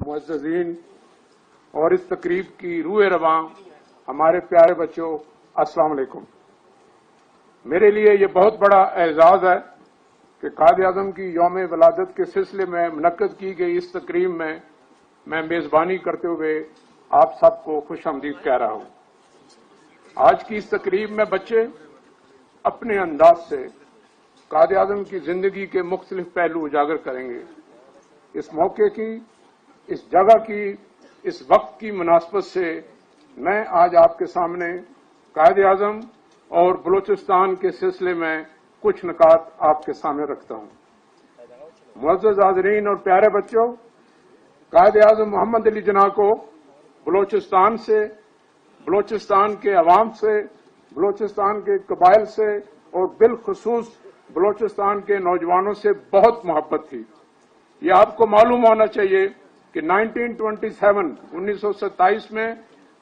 मुअज़्ज़ज़ीन और इस तकरीब की रूह रवां हमारे प्यारे बच्चों, अस्सलाम वालेकुम। मेरे लिए ये बहुत बड़ा एजाज है कि कायद-ए-आज़म की यौम वलादत के सिलसिले में मुनक्कद की गई इस तकरीब में मैं मेज़बानी करते हुए आप सबको खुशामदीद कह रहा हूँ। आज की इस तकरीब में बच्चे अपने अंदाज से कायद-ए-आज़म की जिंदगी के मुख्तलिफ पहलू उजागर करेंगे। इस मौके की, इस जगह की, इस वक्त की मुनासबत से मैं आज आपके सामने कायद-ए-आज़म और बलूचिस्तान के सिलसिले में कुछ नुकात आपके सामने रखता हूं। मुअज़्ज़ज़ हाज़रीन और प्यारे बच्चों, कायद-ए-आज़म मोहम्मद अली जिन्ना को बलूचिस्तान से, बलूचिस्तान के अवाम से, बलूचिस्तान के कबाइल से और बिलखुसूस बलूचिस्तान के नौजवानों से बहुत मोहब्बत थी। ये आपको मालूम होना चाहिए कि 1927 में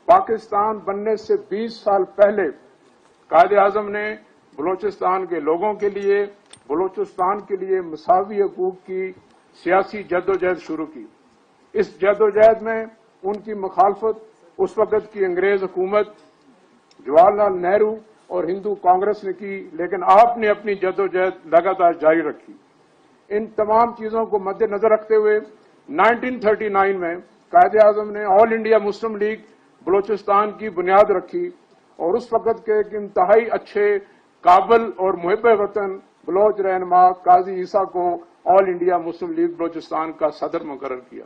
पाकिस्तान बनने से 20 साल पहले कायद-ए-आज़म ने बलूचिस्तान के लोगों के लिए, बलूचिस्तान के लिए मसावी हकूक की सियासी जद्दोजहद शुरू की। इस जद्दोजहद में उनकी मुखालफत उस वक्त की अंग्रेज हुकूमत, जवाहरलाल नेहरू और हिंदू कांग्रेस ने की, लेकिन आपने अपनी जद्दोजहद लगातार जारी रखी। इन तमाम चीजों को मद्देनजर रखते हुए 1939 में कायद-ए-आज़म ने all India Muslim league Balochistan की बुनियाद रखी और उस वक्त के एक इंतहाई अच्छे, काबिल और मुहिब वतन बलोच रहनुमा काजी ईसा को all India Muslim league Balochistan का सदर मुकर्रर किया।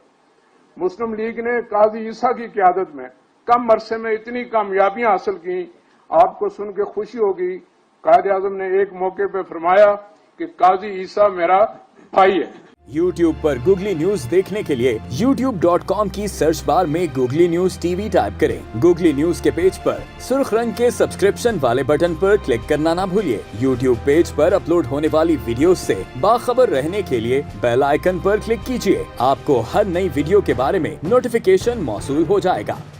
मुस्लिम लीग ने काजी ईसा की क़यादत में कम अरसे में इतनी कामयाबियां हासिल की, आपको सुन के खुशी होगी। कायद-ए-आज़म ने एक मौके पर फरमाया कि काजी ईसा मेरा भाई है। YouTube पर गूगली न्यूज देखने के लिए youtube.com की सर्च बार में गूगली न्यूज टीवी टाइप करें। गूगली न्यूज के पेज पर सुर्ख रंग के सब्सक्रिप्शन वाले बटन पर क्लिक करना ना भूलिए। YouTube पेज पर अपलोड होने वाली वीडियोस से बाखबर रहने के लिए बेल आइकन पर क्लिक कीजिए। आपको हर नई वीडियो के बारे में नोटिफिकेशन मौसूल हो जाएगा।